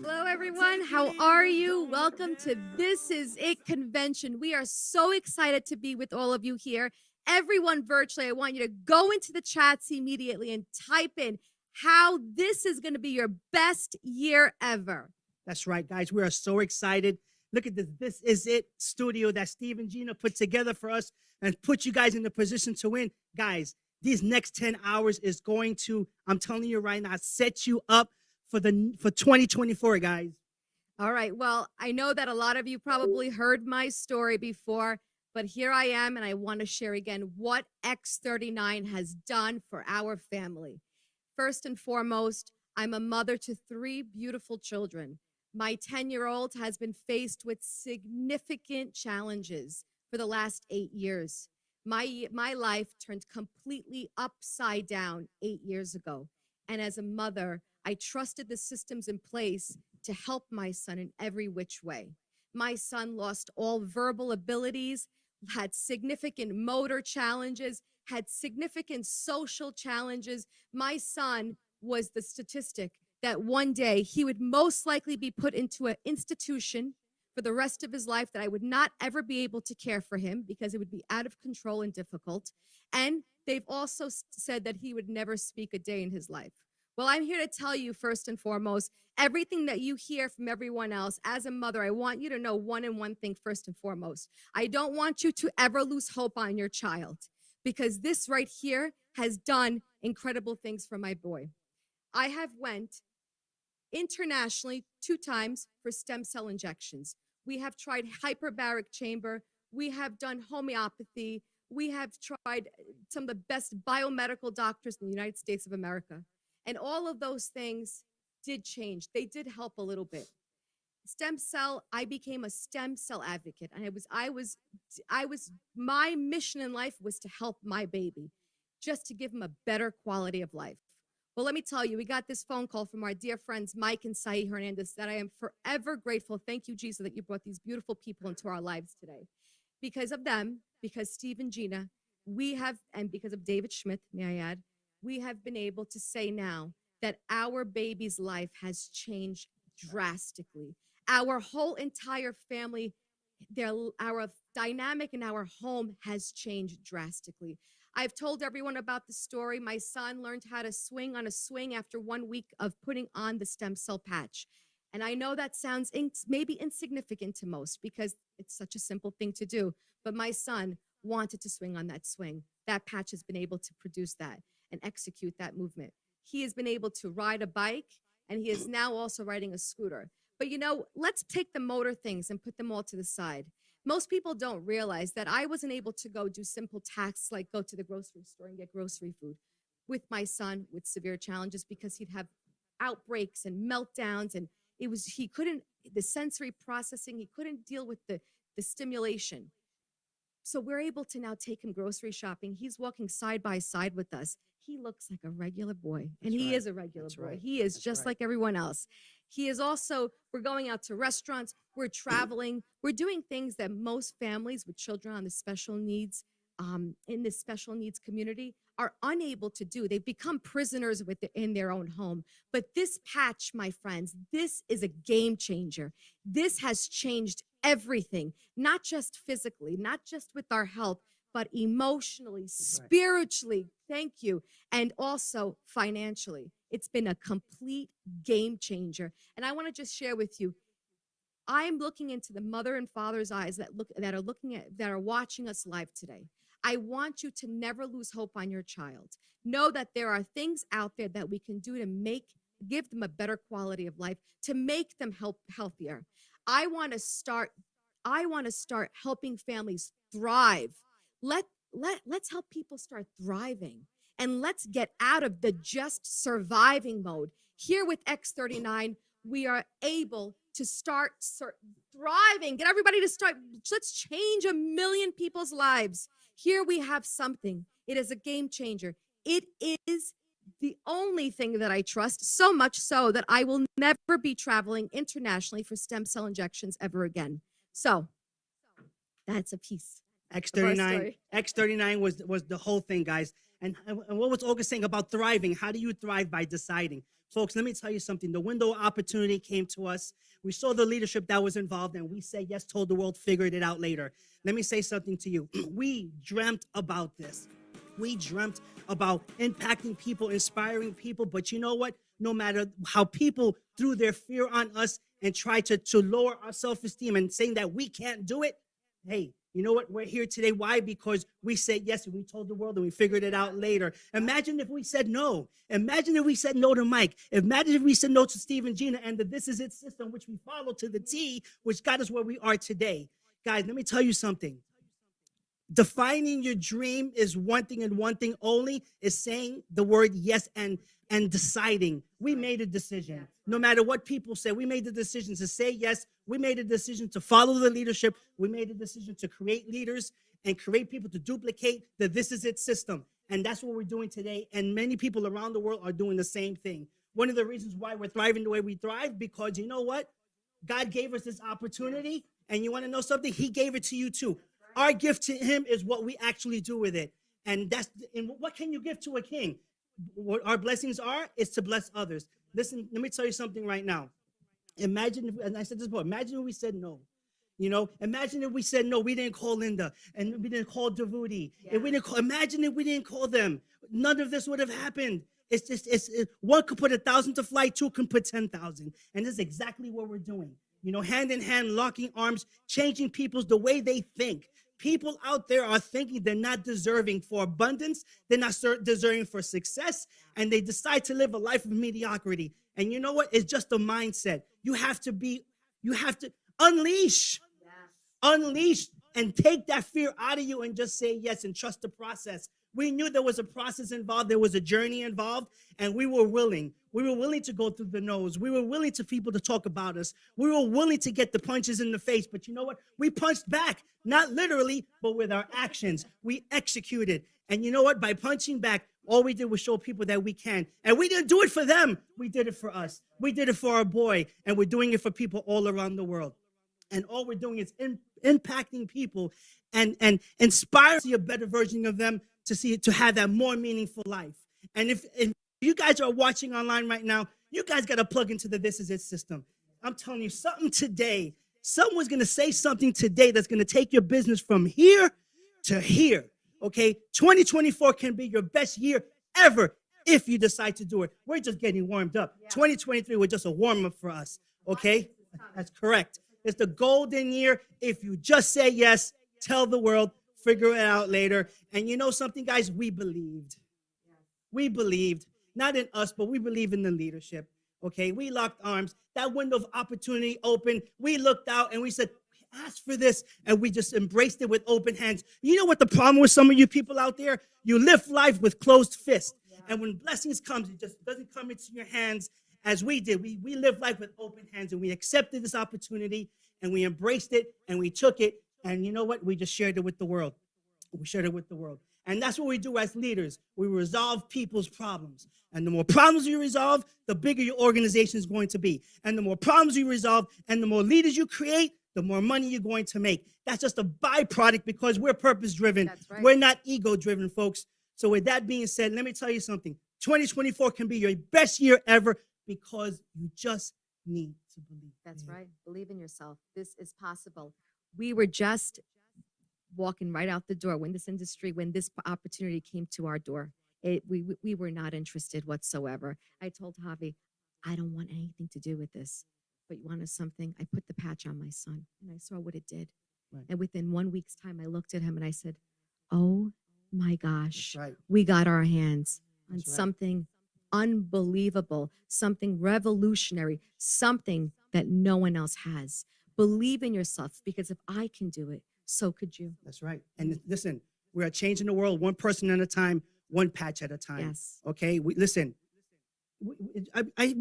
Hello, everyone. How are you? Welcome to This Is It Convention. We are so excited to be with all of you here. Everyone virtually, I want you to go into the chats immediately and type in how this is going to be your best year ever. That's right, guys. We are so excited. Look at this. This is it studio that Steve and Gina put together for us and put you guys in the position to win. Guys, these next 10 hours is going to, I'm telling you right now, set you up for 2024, guys. All right. Well, I know that a lot of you probably heard my story before, but here I am, and I want to share again what X39 has done for our family. First and foremost, I'm a mother to 3 beautiful children. My 10-year-old has been faced with significant challenges for the last 8 years. My life turned completely upside down 8 years ago. And as a mother, I trusted the systems in place to help my son in every which way. My son lost all verbal abilities, had significant motor challenges, had significant social challenges. My son was the statistic that one day he would most likely be put into an institution for the rest of his life, that I would not ever be able to care for him because it would be out of control and difficult. And they've also said that he would never speak a day in his life. Well, I'm here to tell you, first and foremost, everything that you hear from everyone else. As a mother, I want you to know one thing first and foremost. I don't want you to ever lose hope on your child, because this right here has done incredible things for my boy. I have went internationally 2 times for stem cell injections. We have tried hyperbaric chamber. We have done homeopathy. We have tried some of the best biomedical doctors in the United States of America. And all of those things did change. They did help a little bit. Stem cell, I became a stem cell advocate. And my mission in life was to help my baby, just to give him a better quality of life. Well, let me tell you, we got this phone call from our dear friends, Mike and Sai Hernandez, that I am forever grateful. Thank you, Jesus, that you brought these beautiful people into our lives today. Because of them, because Steve and Gina, and because of David Schmidt, may I add, we have been able to say now that our baby's life has changed drastically. Our whole entire family, our dynamic in our home has changed drastically. I've told everyone about the story. My son learned how to swing on a swing after 1 week of putting on the stem cell patch. And I know that sounds maybe insignificant to most because it's such a simple thing to do. But my son wanted to swing on that swing. That patch has been able to produce that and execute that movement. He has been able to ride a bike, and he is now also riding a scooter. But let's take the motor things and put them all to the side. Most people don't realize that I wasn't able to go do simple tasks like go to the grocery store and get grocery food with my son with severe challenges, because he'd have outbreaks and meltdowns, and he couldn't, the sensory processing, he couldn't deal with the stimulation. So we're able to now take him grocery shopping. He's walking side by side with us. He looks like a regular boy, and he is a regular boy. He is just like everyone else. He is also, we're going out to restaurants, we're traveling, we're doing things that most families with children on the special needs, in the special needs community, are unable to do. They've become prisoners in their own home. But this patch, my friends, this is a game changer. This has changed everything, not just physically, not just with our health, but emotionally, spiritually, thank you, and also financially. It's been a complete game changer. And I want to just share with you, I'm looking into the mother and father's eyes that are watching us live today. I want you to never lose hope on your child. Know that there are things out there that we can do to give them a better quality of life, to make them healthier. I want to start helping families thrive. Let's help people start thriving, and let's get out of the just surviving mode. Here with X39, we are able to start thriving. Get everybody to start. Let's change 1 million people's lives. Here we have something. It is a game changer. It is the only thing that I trust, so much so that I will never be traveling internationally for stem cell injections ever again. So that's a piece. X39 was the whole thing, guys. And what was Olga saying about thriving? How do you thrive? By deciding. Folks, let me tell you something. The window of opportunity came to us. We saw the leadership that was involved, and we said yes, told the world, figured it out later. Let me say something to you. We dreamt about this. We dreamt about impacting people, inspiring people. But you know what? No matter how people threw their fear on us and tried to lower our self-esteem and saying that we can't do it, hey, you know what? We're here today. Why? Because we said yes and we told the world and we figured it out later. Imagine if we said no. Imagine if we said no to Mike. Imagine if we said no to Steve and Gina and the This Is It system, which we followed to the T, which got us where we are today. Guys, let me tell you something. Defining your dream is one thing, and one thing only is saying the word yes and deciding. We made a decision. No matter what people say, we made the decision to say yes. We made a decision to follow the leadership. We made a decision to create leaders and create people to duplicate the This Is It system. And that's what we're doing today. And many people around the world are doing the same thing. One of the reasons why we're thriving the way we thrive, because you know what? God gave us this opportunity. And you want to know something? He gave it to you too. Our gift to him is what we actually do with it. And what can you give to a king? What our blessings are is to bless others. Listen, let me tell you something right now. Imagine, and I said this before, imagine if we said no. You know, imagine if we said no, we didn't call Linda and we didn't call Davudi. Yeah. Imagine if we didn't call them. None of this would have happened. It's just, one could put 1,000 to flight, two can put 10,000. And this is exactly what we're doing. You know, hand in hand, locking arms, changing people's the way they think. People out there are thinking they're not deserving for abundance. They're not deserving for success. And they decide to live a life of mediocrity. And you know what? It's just a mindset. You have to unleash. Yes. Unleash and take that fear out of you and just say yes and trust the process. We knew there was a process involved. There was a journey involved. And we were willing. We were willing to go through the nose. We were willing to people to talk about us. We were willing to get the punches in the face. But you know what? We punched back, not literally, but with our actions. We executed. And you know what? By punching back, all we did was show people that we can. And we didn't do it for them. We did it for us. We did it for our boy. And we're doing it for people all around the world. And all we're doing is impacting people and inspiring to see a better version of them to have that more meaningful life. And if you guys are watching online right now, you guys got to plug into the This Is It system. I'm telling you, something today, someone's going to say something today that's going to take your business from here to here, okay? 2024 can be your best year ever if you decide to do it. We're just getting warmed up. Yeah. 2023 was just a warm-up for us, okay? That's correct. It's the golden year if you just say yes, tell the world, figure it out later. And you know something, guys? We believed. We believed. Not in us, but we believe in the leadership, okay? We locked arms. That window of opportunity opened. We looked out and we said, we asked for this, and we just embraced it with open hands. You know what the problem with some of you people out there? You live life with closed fists. Yeah. And when blessings comes, it just doesn't come into your hands as we did. We live life with open hands, and we accepted this opportunity, and we embraced it, and we took it, and you know what? We just shared it with the world. We shared it with the world. And that's what we do as leaders. We resolve people's problems. And the more problems you resolve, the bigger your organization is going to be. And the more problems you resolve and the more leaders you create, the more money you're going to make. That's just a byproduct because we're purpose-driven. That's right. We're not ego-driven, folks. So with that being said, let me tell you something. 2024 can be your best year ever because you just need to believe. That's right. Believe in yourself. This is possible. We were just walking right out the door when this opportunity came to our door. We were not interested whatsoever. I told Javi, I don't want anything to do with this. But you want something? I put the patch on my son, and I saw what it did. Right. And within 1 week's time, I looked at him and I said, oh my gosh, right. We got our hands on something unbelievable, something revolutionary, something that no one else has. Believe in yourself, because if I can do it, so could you. That's right. And listen, we are changing the world one person at a time, one patch at a time. Yes. Okay. We're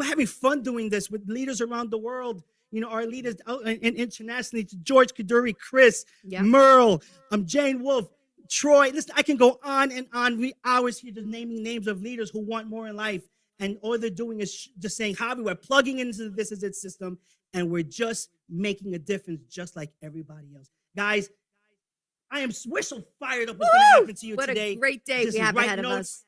having fun doing this with leaders around the world. You know, our leaders out and internationally, George Kaduri, Chris, Merle, Jane Wolf, Troy. Listen, I can go on and on. We hours here just naming names of leaders who want more in life. And all they're doing is just saying, Javi, we're plugging into This Is It system, and we're just making a difference just like everybody else. Guys, we're so fired up what's going to happen to you today. What a great day we have ahead of us.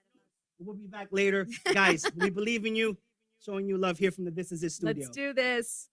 We'll be back later. Guys, we believe in you. showing you love here from the This Is It studio. Let's do this.